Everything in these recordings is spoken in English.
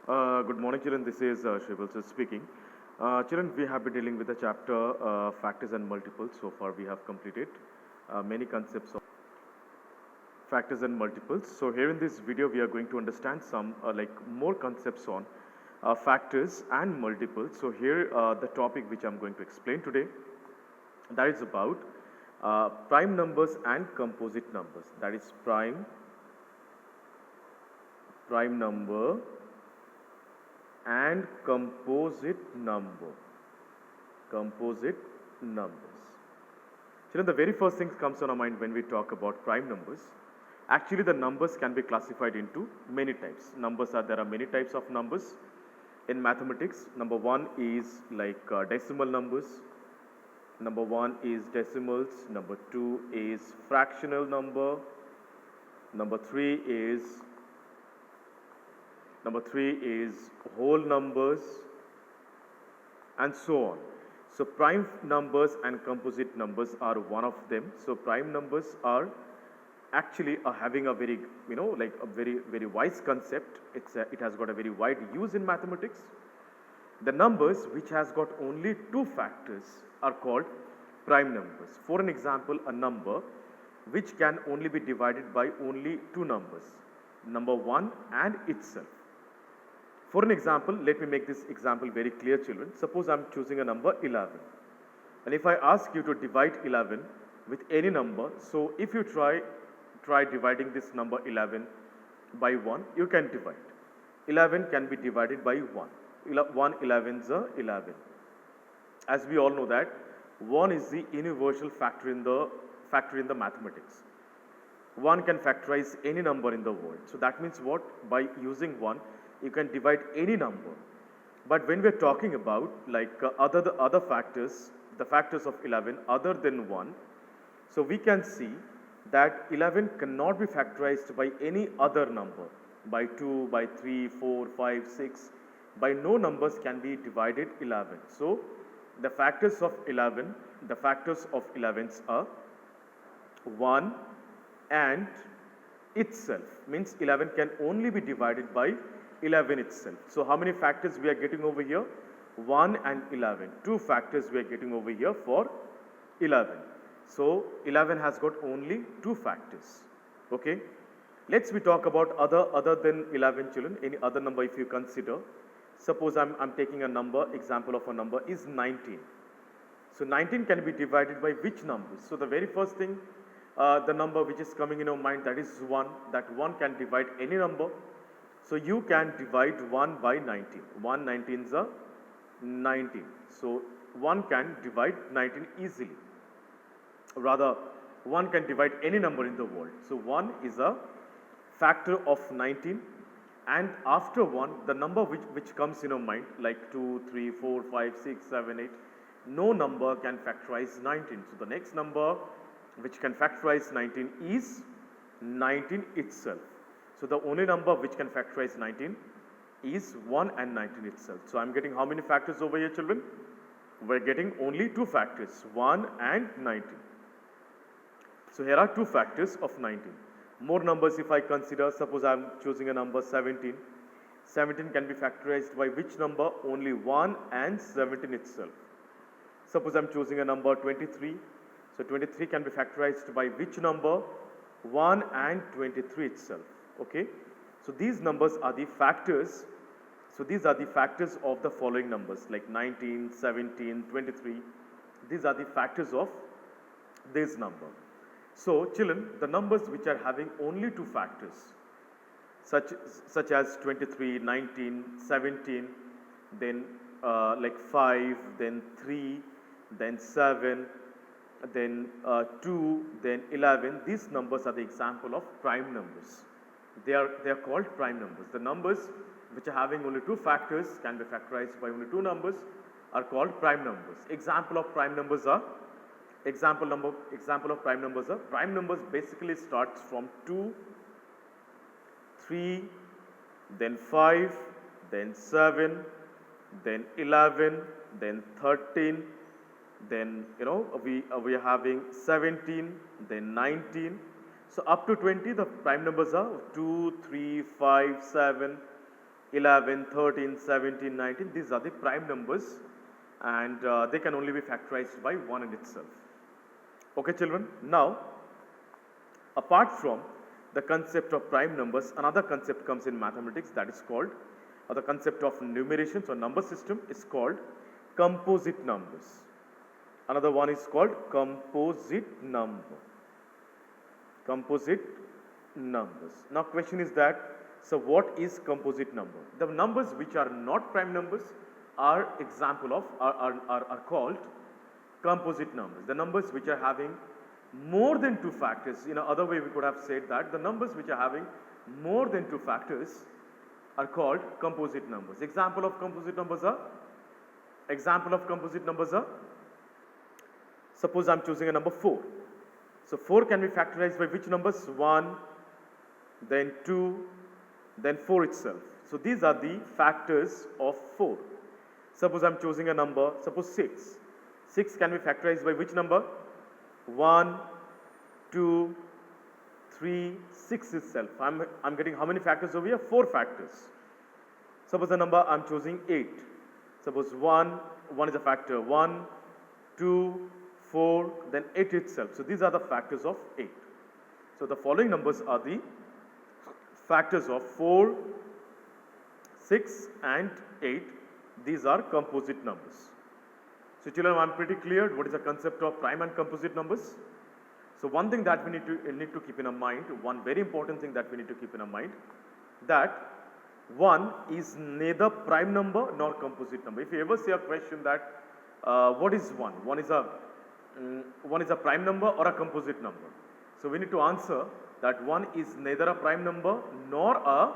Good morning, children. This is Shrival speaking. Children, we have been dealing with the chapter factors and multiples. So far, we have completed many concepts of factors and multiples. So here in this video, we are going to understand some more concepts on factors and multiples. So here, the topic which I'm going to explain today, that is about prime numbers and composite numbers. That is prime number and composite numbers. So the very first thing comes on our mind when we talk about prime numbers. Actually, the numbers can be classified into many types. There are many types of numbers in mathematics. Number one is decimal numbers. Number one is decimals. Number two is fractional number. Number three is whole numbers, and so on. So prime numbers and composite numbers are one of them. So prime numbers are actually having a very very wise concept. It has got a very wide use in mathematics. The numbers which has got only two factors are called prime numbers. For an example, a number which can only be divided by only two numbers, number 1 and itself. For an example, let me make this example very clear, children. Suppose I am choosing a number 11. And if I ask you to divide 11 with any number, so if you try dividing this number 11 by 1, you can divide. 11 can be divided by 1. 1 11s are 11. As we all know that 1 is the universal factor in the mathematics. 1 can factorize any number in the world. So that means what? By using 1, you can divide any number. But when we are talking about other factors, the factors of 11 other than 1, so we can see that 11 cannot be factorized by any other number, by 2, by 3, 4, 5, 6, by no numbers can be divided 11. So the factors of 11s are 1 and itself, means 11 can only be divided by 11 itself. So how many factors we are getting over here? 1 and 11. Two factors we are getting over here for 11. So 11 has got only two factors. Okay. Let's we talk about other than 11, children. Any other number if you consider. Suppose I'm taking a number, example of a number is 19. So 19 can be divided by which numbers? So the very first thing, the number which is coming in our mind, that is 1. That 1 can divide any number. So you can divide 1 by 19. 1 19s are 19. So 1 can divide 19 easily. Rather, 1 can divide any number in the world. So 1 is a factor of 19. And after 1, the number which comes in our mind, like 2, 3, 4, 5, 6, 7, 8, no number can factorize 19. So the next number which can factorize 19 is 19 itself. So the only number which can factorize 19 is 1 and 19 itself. So I'm getting how many factors over here, children? We're getting only two factors, 1 and 19. So here are two factors of 19. More numbers if I consider, suppose I'm choosing a number 17. 17 can be factorized by which number? Only 1 and 17 itself. Suppose I'm choosing a number 23. So 23 can be factorized by which number? 1 and 23 itself. Okay. So these numbers are the factors. So these are the factors of the following numbers like 19, 17, 23. These are the factors of this number. So children, the numbers which are having only two factors, such as 23, 19, 17, then 5, then 3, then 7, then 2, then 11. These numbers are the example of prime numbers. They are called prime numbers. The numbers which are having only two factors, can be factorized by only two numbers, are called prime numbers. Example of prime numbers prime numbers basically starts from 2, 3, then 5, then 7, then 11, then 13, then we are having 17, then 19. So up to 20, the prime numbers are 2, 3, 5, 7, 11, 13, 17, 19. These are the prime numbers, and they can only be factorized by 1 in itself. Okay, children. Now, apart from the concept of prime numbers, another concept comes in mathematics that is called, or the concept of numerations or number system is called composite numbers. Another one is called composite number. Composite numbers. Now question is that, so what is composite number? The numbers which are not prime numbers are called composite numbers. The numbers which are having more than two factors, in another way we could have said that the numbers which are having more than two factors are called composite numbers. Example of composite numbers are, suppose I'm choosing a number 4. So 4 can be factorized by which numbers? 1, then 2, then 4 itself. So these are the factors of 4. Suppose I'm choosing a number, suppose 6. 6 can be factorized by which number? 1, 2, 3, 6 itself. I'm getting how many factors over here? 4 factors. Suppose the number I'm choosing 8. Suppose 1 is a factor, 1, 2, 4, then 8 itself. So these are the factors of 8. So the following numbers are the factors of 4, 6 and 8. These are composite numbers. So children, I'm pretty clear what is the concept of prime and composite numbers. So one thing that we need to keep in our mind, one very important thing that we need to keep in our mind, that 1 is neither prime number nor composite number. If you ever see a question that what is 1? 1 is a prime number or a composite number. So we need to answer that 1 is neither a prime number nor a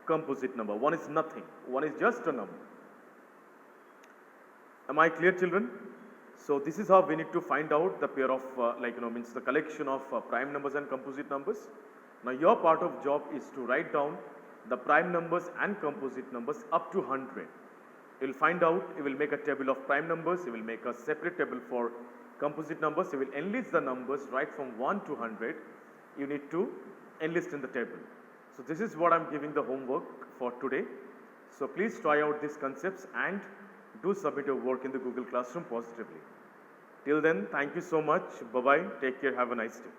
composite number. 1 is nothing. 1 is just a number. Am I clear, children? So this is how we need to find out the pair of means the collection of prime numbers and composite numbers. Now your part of job is to write down the prime numbers and composite numbers up to 100. You will find out, you will make a table of prime numbers, you will make a separate table for composite numbers, you will enlist the numbers right from 1 to 100. You need to enlist in the table. So this is what I'm giving the homework for today. So please try out these concepts and do submit your work in the Google Classroom positively. Till then, thank you so much. Bye-bye. Take care. Have a nice day.